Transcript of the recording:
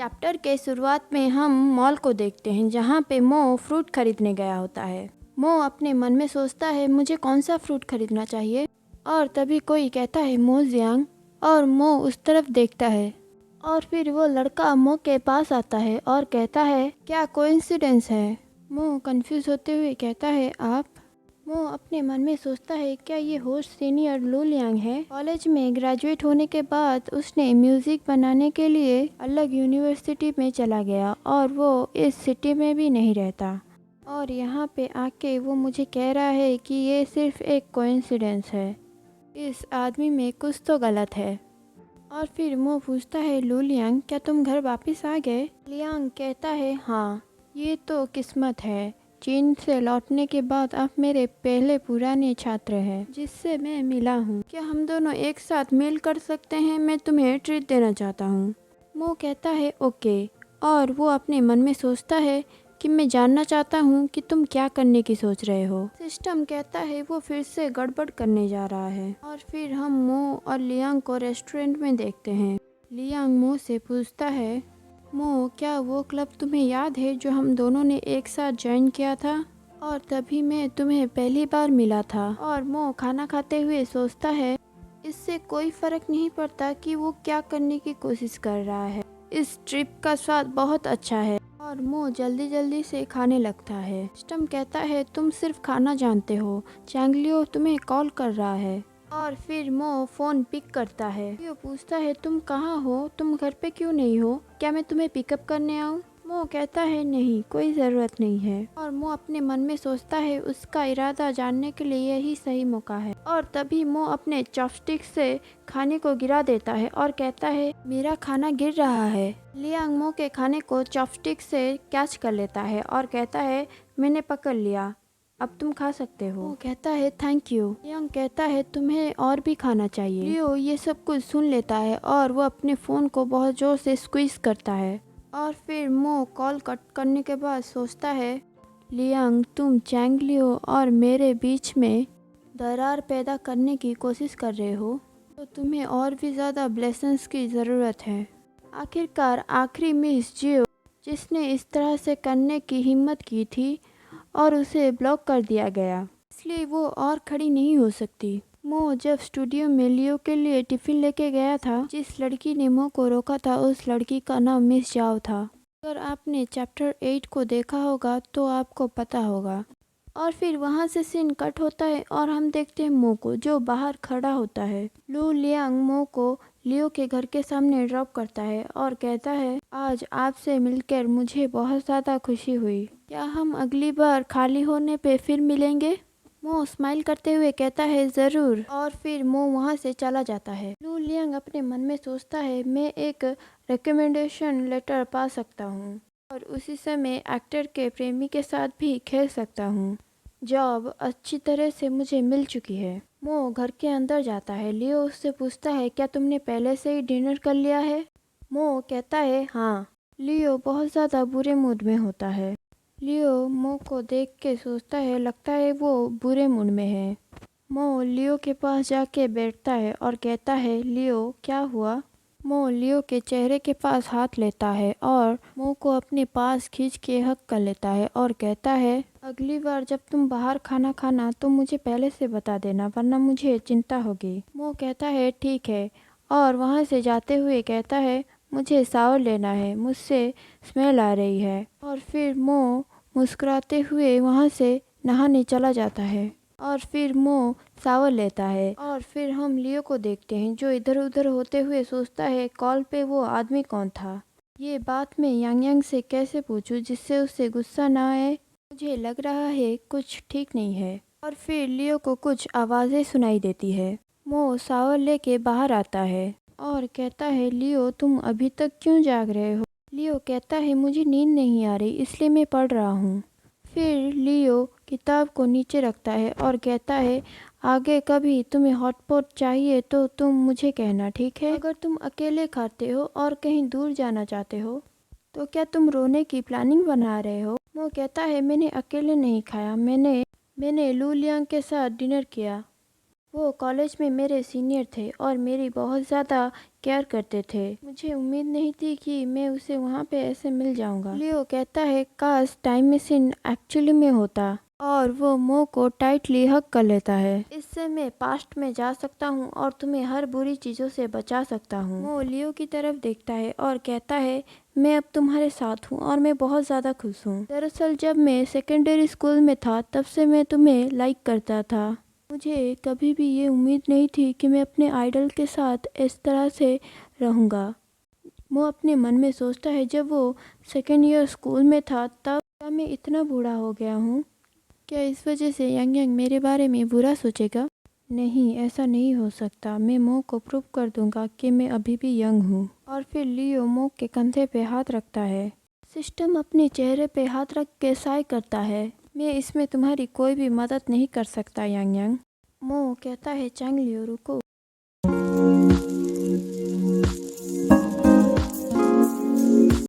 Chapter के शुरुआत में हम मॉल को देखते हैं जहाँ पे मो फ्रूट खरीदने गया होता है। मो अपने मन में सोचता है मुझे कौन सा फ्रूट खरीदना चाहिए, और तभी कोई कहता है मो जियांग, और मो उस तरफ देखता है और फिर वो लड़का मो के पास आता है और कहता है क्या कोइंसिडेंस है। मो कंफ्यूज होते हुए कहता है आप। मो अपने मन में सोचता है क्या ये होस्ट सीनियर लू लियांग है। कॉलेज में ग्रेजुएट होने के बाद उसने म्यूज़िक बनाने के लिए अलग यूनिवर्सिटी में चला गया और वो इस सिटी में भी नहीं रहता, और यहाँ पे आके वो मुझे कह रहा है कि ये सिर्फ एक कोइंसिडेंस है। इस आदमी में कुछ तो गलत है। और फिर मो पूछता है लू लियांग क्या तुम घर वापस आ गए। लियांग कहता है हाँ, ये तो किस्मत है। चीन से लौटने के बाद आप मेरे पहले पुराने छात्र हैं जिससे मैं मिला हूँ। क्या हम दोनों एक साथ मिल कर सकते हैं, मैं तुम्हें ट्रीट देना चाहता हूँ। मो कहता है ओके, और वो अपने मन में सोचता है कि मैं जानना चाहता हूँ कि तुम क्या करने की सोच रहे हो। सिस्टम कहता है वो फिर से गड़बड़ करने जा रहा है। और फिर हम मो और लियांग को रेस्टोरेंट में देखते हैं। लियांग मो से पूछता है मो क्या वो क्लब तुम्हें याद है जो हम दोनों ने एक साथ ज्वाइन किया था, और तभी मैं तुम्हें पहली बार मिला था। और मो खाना खाते हुए सोचता है इससे कोई फर्क नहीं पड़ता कि वो क्या करने की कोशिश कर रहा है, इस ट्रिप का स्वाद बहुत अच्छा है। और मो जल्दी जल्दी से खाने लगता है। सिस्टम कहता है तुम सिर्फ खाना जानते हो, चैंगलियो तुम्हें कॉल कर रहा है। और फिर मो फ़ोन पिक करता है। लियो पूछता है तुम कहाँ हो, तुम घर पे क्यों नहीं हो, क्या मैं तुम्हें पिकअप करने आऊँ। मो कहता है नहीं, कोई ज़रूरत नहीं है। और मो अपने मन में सोचता है उसका इरादा जानने के लिए यही सही मौका है। और तभी मो अपने चॉपस्टिक से खाने को गिरा देता है और कहता है मेरा खाना गिर रहा है। लियांग मो के खाने को चॉपस्टिक से कैच कर लेता है और कहता है मैंने पकड़ लिया, अब तुम खा सकते हो। वो कहता है थैंक यू। लियांग कहता है तुम्हें और भी खाना चाहिए। लियो ये सब कुछ सुन लेता है और वो अपने फ़ोन को बहुत ज़ोर से स्क्वीज करता है। और फिर मो कॉल कट करने के बाद सोचता है लियांग तुम चैंगलियो और मेरे बीच में दरार पैदा करने की कोशिश कर रहे हो, तो तुम्हें और भी ज़्यादा ब्लेसिंग्स की ज़रूरत है। आखिरकार आखिरी मिस जियो जिसने इस तरह से करने की हिम्मत की थी और उसे ब्लॉक कर दिया गया, इसलिए वो और खड़ी नहीं हो सकती। मो जब स्टूडियो में लियो के लिए टिफ़िन लेके गया था, जिस लड़की ने मो को रोका था उस लड़की का नाम मिस जाओ था। अगर आपने चैप्टर 8 को देखा होगा तो आपको पता होगा। और फिर वहाँ से सीन कट होता है और हम देखते हैं मो को जो बाहर खड़ा होता है। लू लियांग मो को लियो के घर के सामने ड्रॉप करता है और कहता है आज आपसे मिलकर मुझे बहुत ज़्यादा खुशी हुई, क्या हम अगली बार खाली होने पे फिर मिलेंगे। मो स्माइल करते हुए कहता है ज़रूर, और फिर मो वहाँ से चला जाता है। लू लियांग अपने मन में सोचता है मैं एक रिकमेंडेशन लेटर पा सकता हूँ और उसी समय एक्टर के प्रेमी के साथ भी खेल सकता हूँ। जॉब अच्छी तरह से मुझे मिल चुकी है। मो घर के अंदर जाता है। लियो उससे पूछता है क्या तुमने पहले से ही डिनर कर लिया है। मो कहता है हाँ। लियो बहुत ज़्यादा बुरे मूड में होता है। लियो मो को देख के सोचता है लगता है वो बुरे मूड में है। मो लियो के पास जाके बैठता है और कहता है लियो क्या हुआ। मो लियो के चेहरे के पास हाथ लेता है और मो को अपने पास खींच के हक कर लेता है और कहता है अगली बार जब तुम बाहर खाना खाना तो मुझे पहले से बता देना, वरना मुझे चिंता होगी। मो कहता है ठीक है, और वहाँ से जाते हुए कहता है मुझे शावर लेना है, मुझसे स्मेल आ रही है। और फिर मो मुस्कुराते हुए वहाँ से नहाने चला जाता है। और फिर मो शावर लेता है। और फिर हम लियो को देखते हैं जो इधर उधर होते हुए सोचता है कॉल पे वो आदमी कौन था, ये बात मैं यांग यांग से कैसे पूछूं जिससे उसे गुस्सा ना आए, मुझे लग रहा है कुछ ठीक नहीं है। और फिर लियो को कुछ आवाज़ें सुनाई देती है। मो शावर लेके बाहर आता है और कहता है लियो तुम अभी तक क्यों जाग रहे हो। लियो कहता है मुझे नींद नहीं आ रही इसलिए मैं पढ़ रहा हूँ। फिर लियो किताब को नीचे रखता है और कहता है आगे कभी तुम्हें हॉटपॉट चाहिए तो तुम मुझे कहना, ठीक है। अगर तुम अकेले खाते हो और कहीं दूर जाना चाहते हो तो क्या तुम रोने की प्लानिंग बना रहे हो। वो कहता है मैंने अकेले नहीं खाया, मैंने लू लियांग के साथ डिनर किया। वो कॉलेज में मेरे सीनियर थे और मेरी बहुत ज़्यादा केयर करते थे। मुझे उम्मीद नहीं थी कि मैं उसे वहाँ पे ऐसे मिल जाऊँगा। लियो कहता है काश टाइम मशीन एक्चुअली में होता, और वो मो को टाइटली हग कर लेता है। इससे मैं पास्ट में जा सकता हूँ और तुम्हें हर बुरी चीज़ों से बचा सकता हूँ। मो लियो की तरफ देखता है और कहता है मैं अब तुम्हारे साथ हूँ और मैं बहुत ज़्यादा खुश हूँ। दरअसल जब मैं सेकेंडरी स्कूल में था तब से मैं तुम्हें लाइक करता था। मुझे कभी भी ये उम्मीद नहीं थी कि मैं अपने आइडल के साथ इस तरह से रहूँगा। वो अपने मन में सोचता है जब वो सेकेंड ईयर स्कूल में था तब क्या मैं इतना बूढ़ा हो गया हूँ? क्या इस वजह से यंग यंग मेरे बारे में बुरा सोचेगा? नहीं, ऐसा नहीं हो सकता। मैं मो को प्रूव कर दूंगा कि मैं अभी भी यंग हूँ। और फिर लियो मो के कंधे पे हाथ रखता है। सिस्टम अपने चेहरे पे हाथ रख के साय करता है। मैं इसमें तुम्हारी कोई भी मदद नहीं कर सकता यंग यंग। मो कहता है चैंग लियो रुको।